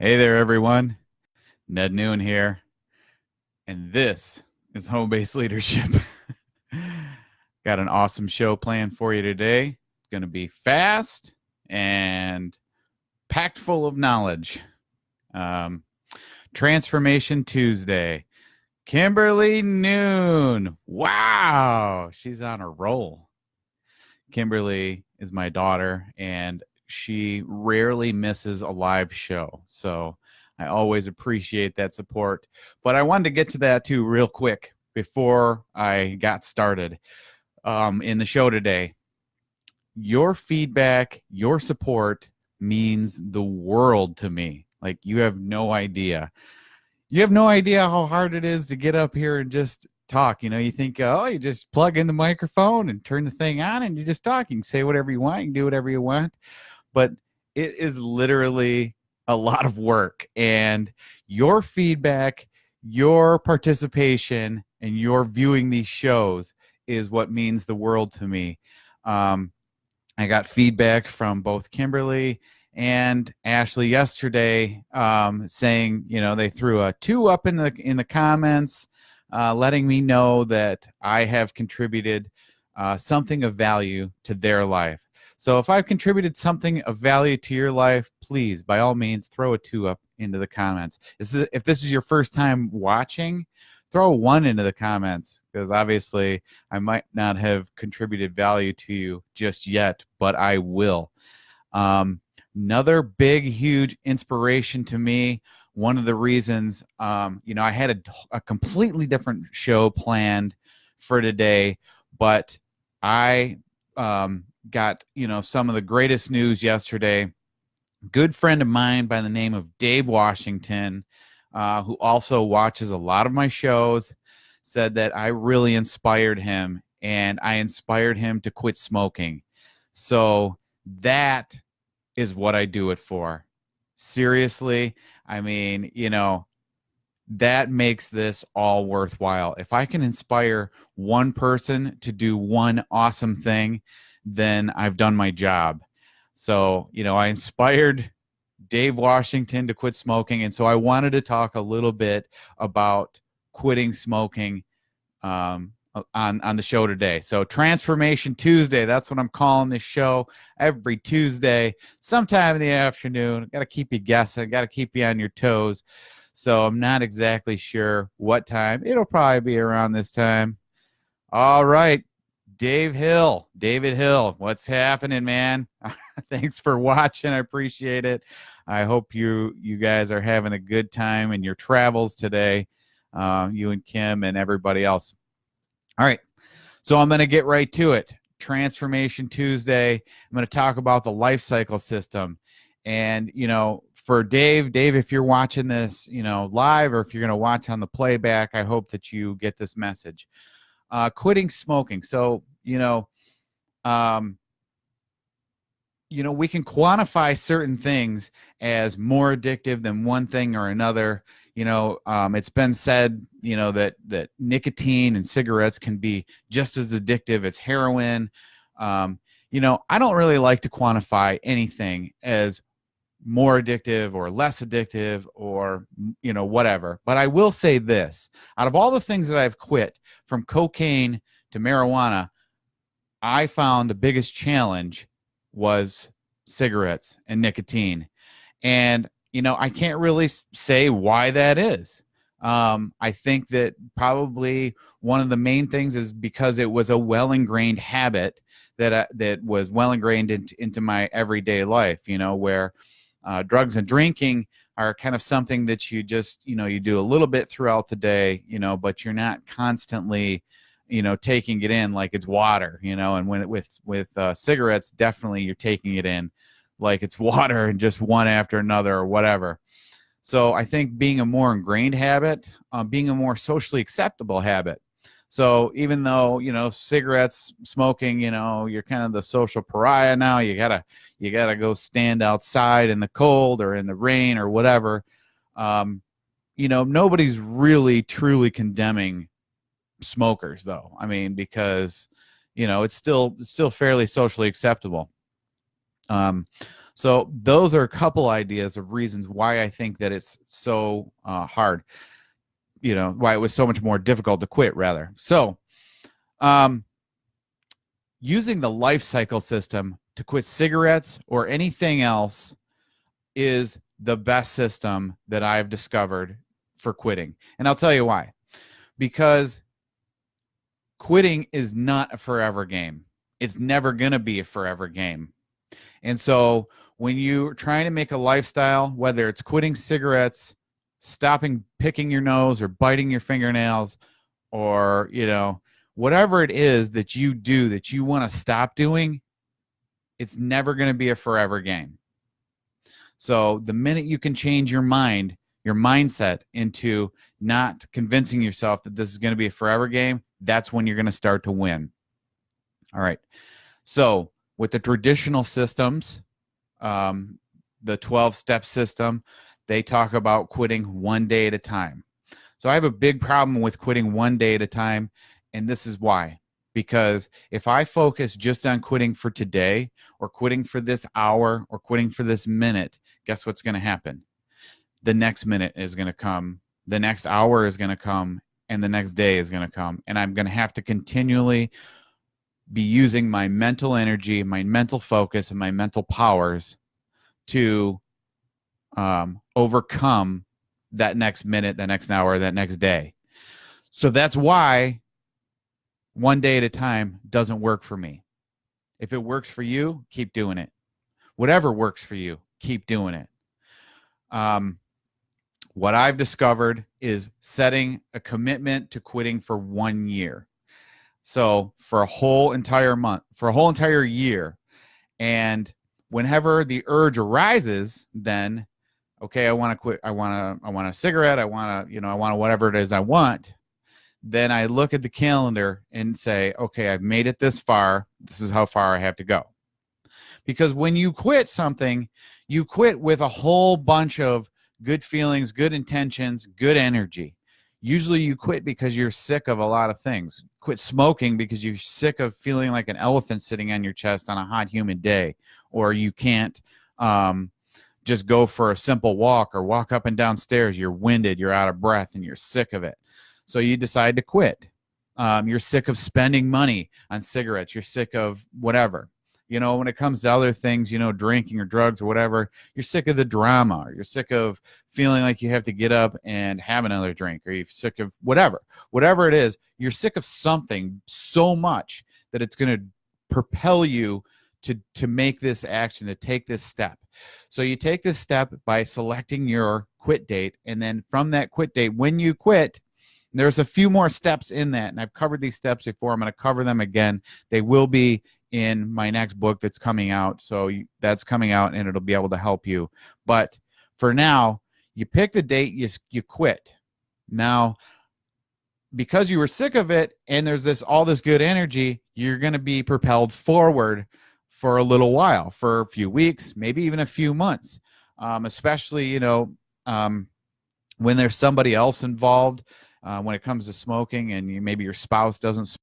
Hey there, everyone. Ned Noon here, and this is Home Based Leadership. Got an awesome show planned for you today. It's going to be fast and packed full of knowledge. Um, Transformation Tuesday. Kimberly Noon. Wow, she's on a roll. Kimberly is my daughter, and she rarely misses a live show. So I always appreciate that support. But I wanted to get to that too, real quick, before I got started in the show today. Your feedback, your support means the world to me. Like, you have no idea. You have no idea how hard it is to get up here and just talk. You think, oh, you just plug in the microphone and turn the thing on and you just talk. You can say whatever you want. You can do whatever you want. But it is literally a lot of work. And your feedback, your participation, and your viewing these shows is what means the world to me. I got feedback from both Kimberly and Ashley yesterday, saying, they threw a 2 up in the comments, letting me know that I have contributed something of value to their life. So if I've contributed something of value to your life, please, by all means, throw a 2 up into the comments. If this is your first time watching, throw a 1 into the comments, because obviously I might not have contributed value to you just yet, but I will. Another big, huge inspiration to me. One of the reasons, I had a completely different show planned for today, but I got, some of the greatest news yesterday. Good friend of mine by the name of Dave Washington, who also watches a lot of my shows, said that I really inspired him, and I inspired him to quit smoking. So that is what I do it for. Seriously, I mean, that makes this all worthwhile. If I can inspire one person to do one awesome thing, then I've done my job. So, I inspired Dave Washington to quit smoking, and so I wanted to talk a little bit about quitting smoking on the show today. So Transformation Tuesday, that's what I'm calling this show. Every Tuesday, sometime in the afternoon. Got to keep you guessing, got to keep you on your toes. So I'm not exactly sure what time. It'll probably be around this time. All right, David Hill, what's happening, man? Thanks for watching. I appreciate it. I hope you guys are having a good time in your travels today, you and Kim and everybody else. All right, so I'm going to get right to it. Transformation Tuesday. I'm going to talk about the life cycle system. And, for Dave, if you're watching this, live, or if you're going to watch on the playback, I hope that you get this message. Quitting smoking. So, we can quantify certain things as more addictive than one thing or another. It's been said, that nicotine and cigarettes can be just as addictive as heroin. I don't really like to quantify anything as more addictive or less addictive or, whatever. But I will say this. Out of all the things that I've quit, from cocaine to marijuana, I found the biggest challenge was cigarettes and nicotine. And, I can't really say why that is. I think that probably one of the main things is because it was a well-ingrained habit that was well-ingrained into my everyday life, where drugs and drinking are kind of something that you just, you do a little bit throughout the day, but you're not constantly, taking it in like it's water, and when with cigarettes, definitely you're taking it in like it's water, and just one after another or whatever. So I think being a more ingrained habit, being a more socially acceptable habit. So even though, cigarettes, smoking, you're kind of the social pariah now, you gotta go stand outside in the cold or in the rain or whatever. Nobody's really truly condemning smokers, though. I mean, because, it's still fairly socially acceptable. So those are a couple ideas of reasons why I think that it's so hard, why it was so much more difficult to quit, rather. So using the life cycle system to quit cigarettes or anything else is the best system that I've discovered for quitting. And I'll tell you why. Because quitting is not a forever game. It's never going to be a forever game. And so when you're trying to make a lifestyle, whether it's quitting cigarettes, stopping picking your nose or biting your fingernails, or, whatever it is that you do that you want to stop doing, it's never going to be a forever game. So the minute you can change your mind, your mindset into not convincing yourself that this is going to be a forever game, that's when you're going to start to win. All right. So with the traditional systems, the 12-step system, they talk about quitting one day at a time. So I have a big problem with quitting one day at a time, and this is why. Because if I focus just on quitting for today, or quitting for this hour, or quitting for this minute, guess what's going to happen? The next minute is going to come, the next hour is going to come, and the next day is going to come. And I'm going to have to continually be using my mental energy, my mental focus, and my mental powers to overcome that next minute, that next hour, that next day. So that's why one day at a time doesn't work for me. If it works for you, keep doing it. Whatever works for you, keep doing it. What I've discovered is setting a commitment to quitting for 1 year. So for a whole entire month, for a whole entire year. And whenever the urge arises, then, okay, I want to quit. I want a cigarette. I want whatever it is I want. Then I look at the calendar and say, okay, I've made it this far. This is how far I have to go. Because when you quit something, you quit with a whole bunch of good feelings, good intentions, good energy. Usually you quit because you're sick of a lot of things. Quit smoking because you're sick of feeling like an elephant sitting on your chest on a hot, humid day. Or you can't just go for a simple walk or walk up and down stairs. You're winded, you're out of breath, and you're sick of it. So you decide to quit. You're sick of spending money on cigarettes. You're sick of whatever. When it comes to other things, drinking or drugs or whatever, you're sick of the drama, or you're sick of feeling like you have to get up and have another drink, or you're sick of whatever it is. You're sick of something so much that it's going to propel you to make this action, to take this step. So you take this step by selecting your quit date. And then from that quit date, when you quit, there's a few more steps in that. And I've covered these steps before. I'm going to cover them again. They will be in my next book that's coming out. So that's coming out, and it'll be able to help you. But for now, you pick the date, you quit. Now, because you were sick of it and there's all this good energy, you're going to be propelled forward for a little while, for a few weeks, maybe even a few months, especially, when there's somebody else involved, when it comes to smoking, and maybe your spouse doesn't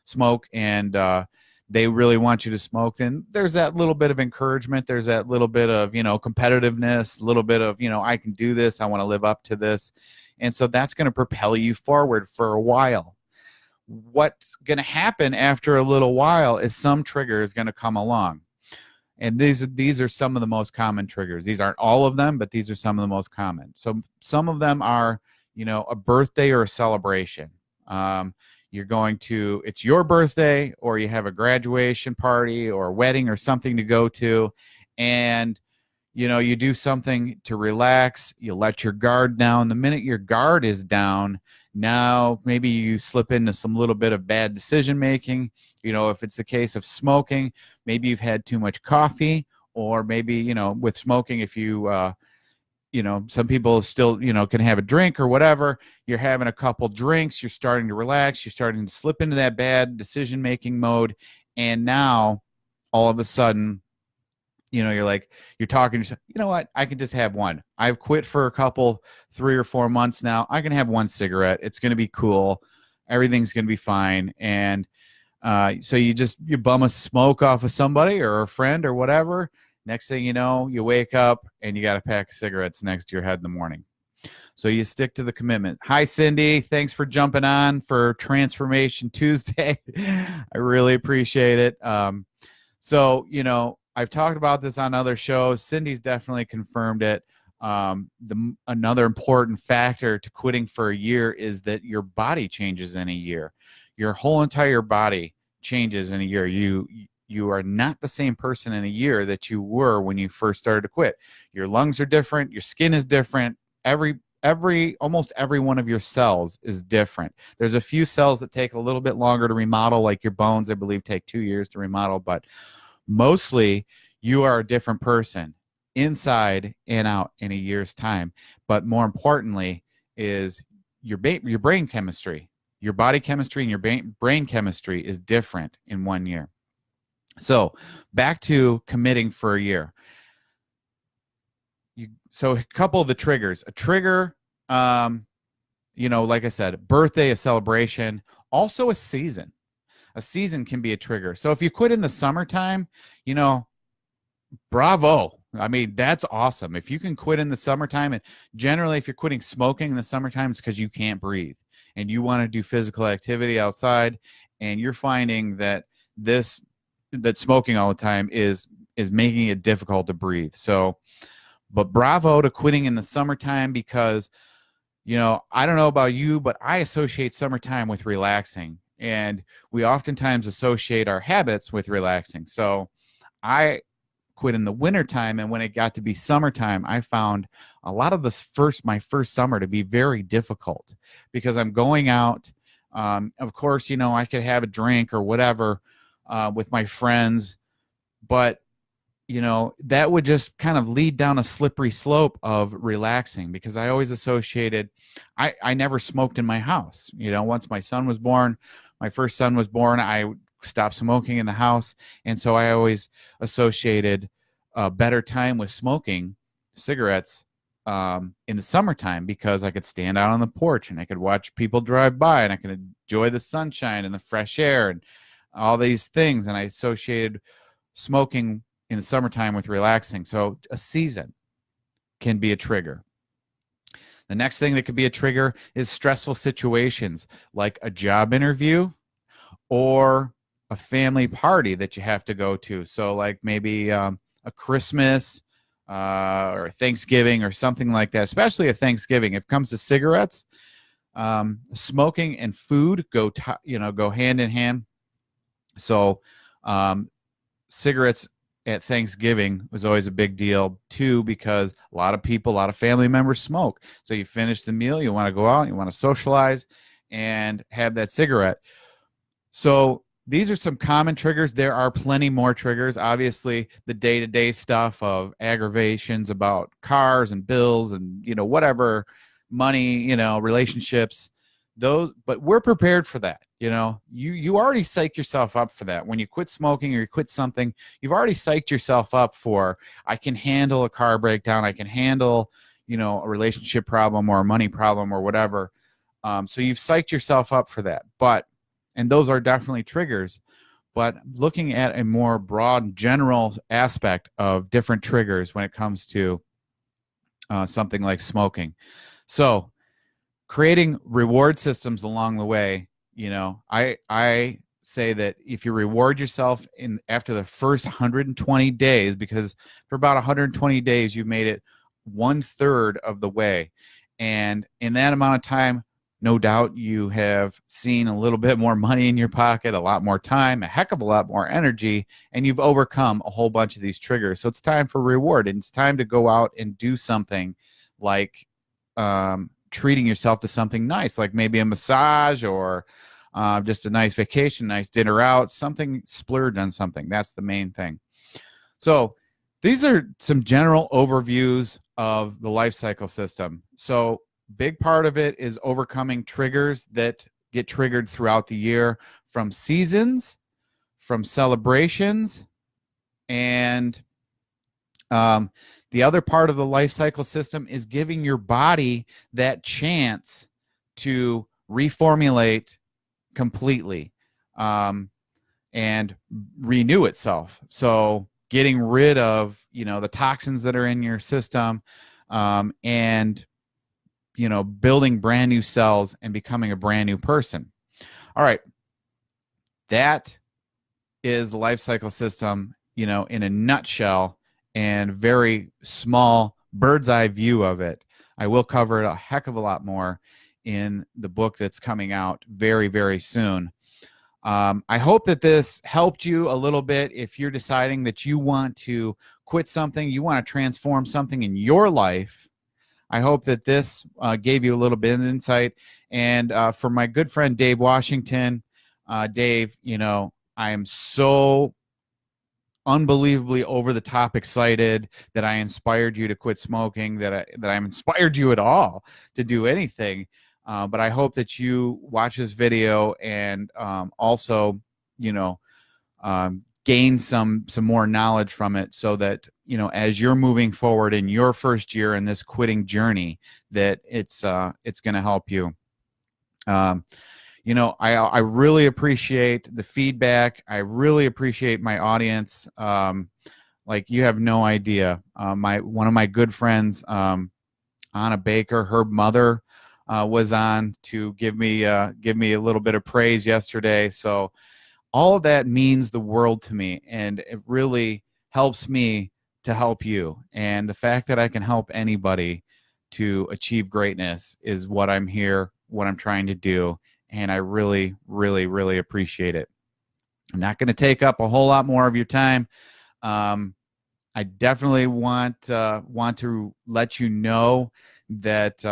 smoke, and they really want you to smoke, then there's that little bit of encouragement. There's that little bit of, competitiveness, a little bit of, I can do this. I want to live up to this. And so that's going to propel you forward for a while. What's going to happen after a little while is some trigger is going to come along. And these are some of the most common triggers. These aren't all of them, but these are some of the most common. So some of them are, a birthday or a celebration. It's your birthday, or you have a graduation party or a wedding or something to go to, and you do something to relax. You let your guard down. The minute your guard is down, now maybe you slip into some little bit of bad decision making. If it's the case of smoking, maybe you've had too much coffee, or maybe, with smoking, if you some people still, can have a drink or whatever. You're having a couple drinks, you're starting to relax, you're starting to slip into that bad decision-making mode. And now, all of a sudden, you're like, you're talking to yourself, you know what? I can just have one. I've quit for a couple, 3 or 4 months now. I can have one cigarette. It's going to be cool. Everything's going to be fine. And so you bum a smoke off of somebody or a friend or whatever. Next thing you know, you wake up and you got a pack of cigarettes next to your head in the morning. So you stick to the commitment. Hi, Cindy. Thanks for jumping on for Transformation Tuesday. I really appreciate it. So, I've talked about this on other shows. Cindy's definitely confirmed it. Another important factor to quitting for a year is that your body changes in a year. Your whole entire body changes in a year. You are not the same person in a year that you were when you first started to quit. Your lungs are different. Your skin is different. Almost every one of your cells is different. There's a few cells that take a little bit longer to remodel, like your bones, I believe, take 2 years to remodel, but mostly you are a different person inside and out in a year's time. But more importantly is your brain chemistry. Your body chemistry and your brain chemistry is different in 1 year. So back to committing for a year. So a couple of the triggers. A trigger, like I said, birthday, a celebration, also a season. A season can be a trigger. So if you quit in the summertime, bravo. I mean, that's awesome. If you can quit in the summertime, and generally if you're quitting smoking in the summertime, it's because you can't breathe and you want to do physical activity outside, and you're finding that smoking all the time is making it difficult to breathe. So, but bravo to quitting in the summertime, because, I don't know about you, but I associate summertime with relaxing. And we oftentimes associate our habits with relaxing. So I quit in the wintertime, and when it got to be summertime, I found a lot of my first summer to be very difficult, because I'm going out. Of course, I could have a drink or whatever with my friends, but that would just kind of lead down a slippery slope of relaxing, because I always associated, I never smoked in my house. Once my first son was born, I stopped smoking in the house. And so I always associated a better time with smoking cigarettes in the summertime, because I could stand out on the porch and I could watch people drive by and I could enjoy the sunshine and the fresh air and all these things. And I associated smoking in the summertime with relaxing. So a season can be a trigger. The next thing that could be a trigger is stressful situations, like a job interview or a family party that you have to go to. So like maybe a Christmas or Thanksgiving or something like that, especially a Thanksgiving. If it comes to cigarettes, smoking and food go hand in hand. So cigarettes at Thanksgiving was always a big deal too, because a lot of family members smoke. So you finish the meal, you want to go out, you want to socialize and have that cigarette. So these are some common triggers. There are plenty more triggers. Obviously, the day-to-day stuff of aggravations about cars and bills and, whatever, money, relationships, those, but we're prepared for that. You already psych yourself up for that. When you quit smoking or you quit something, you've already psyched yourself up for, I can handle a car breakdown. I can handle, a relationship problem or a money problem or whatever. So you've psyched yourself up for that. And those are definitely triggers. But looking at a more broad, general aspect of different triggers when it comes to something like smoking. So creating reward systems along the way. I say that if you reward yourself after the first 120 days, because for about 120 days, you've made it 1/3 of the way. And in that amount of time, no doubt you have seen a little bit more money in your pocket, a lot more time, a heck of a lot more energy, and you've overcome a whole bunch of these triggers. So it's time for reward, and it's time to go out and do something like treating yourself to something nice, like maybe a massage or just a nice vacation, nice dinner out, something, splurge on something. That's the main thing. So these are some general overviews of the life cycle system. So big part of it is overcoming triggers that get triggered throughout the year, from seasons, from celebrations, and The other part of the life cycle system is giving your body that chance to reformulate completely and renew itself. So getting rid of, the toxins that are in your system, and, building brand new cells and becoming a brand new person. All right. That is the life cycle system, in a nutshell, and very small bird's eye view of it. I will cover it a heck of a lot more in the book that's coming out very, very soon. I hope that this helped you a little bit. If you're deciding that you want to quit something, you want to transform something in your life, I hope that this gave you a little bit of insight. And for my good friend Dave Washington, Dave, I am so unbelievably over the top excited that I inspired you to quit smoking, that I inspired you at all to do anything. But I hope that you watch this video and also, gain some more knowledge from it, so that, as you're moving forward in your first year in this quitting journey, that it's going to help you. I really appreciate the feedback. I really appreciate my audience. Like, you have no idea. One of my good friends, Anna Baker, her mother was on to give me a little bit of praise yesterday. So all of that means the world to me, and it really helps me to help you. And the fact that I can help anybody to achieve greatness is what I'm trying to do. And I really, really, really appreciate it. I'm not going to take up a whole lot more of your time. I definitely want to let you know that,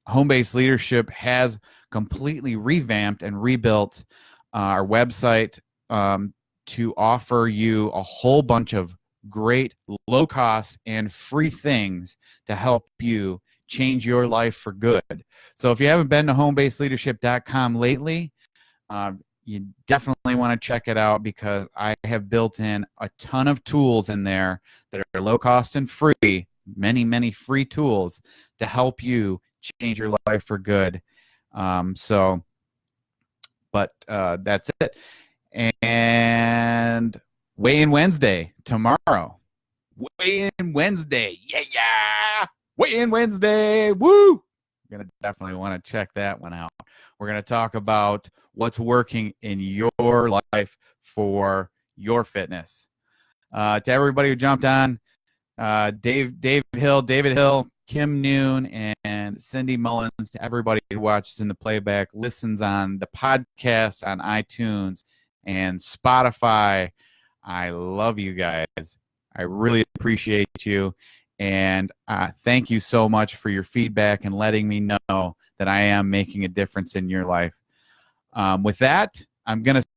Home-Based Leadership has completely revamped and rebuilt our website to offer you a whole bunch of great, low-cost, and free things to help you change your life for good. So if you haven't been to homebasedleadership.com lately, you definitely want to check it out, because I have built in a ton of tools in there that are low cost and free, many, many free tools to help you change your life for good. But that's it. And Weigh-In Wednesday tomorrow. Weigh-In Wednesday. Yeah. Weigh-In Wednesday. Woo. You're going to definitely want to check that one out. We're going to talk about what's working in your life for your fitness. To everybody who jumped on, David Hill, Kim Noon, and Cindy Mullins, to everybody who watches in the playback, listens on the podcast on iTunes and Spotify. I love you guys. I really appreciate you. And thank you so much for your feedback and letting me know that I am making a difference in your life. With that, I'm going to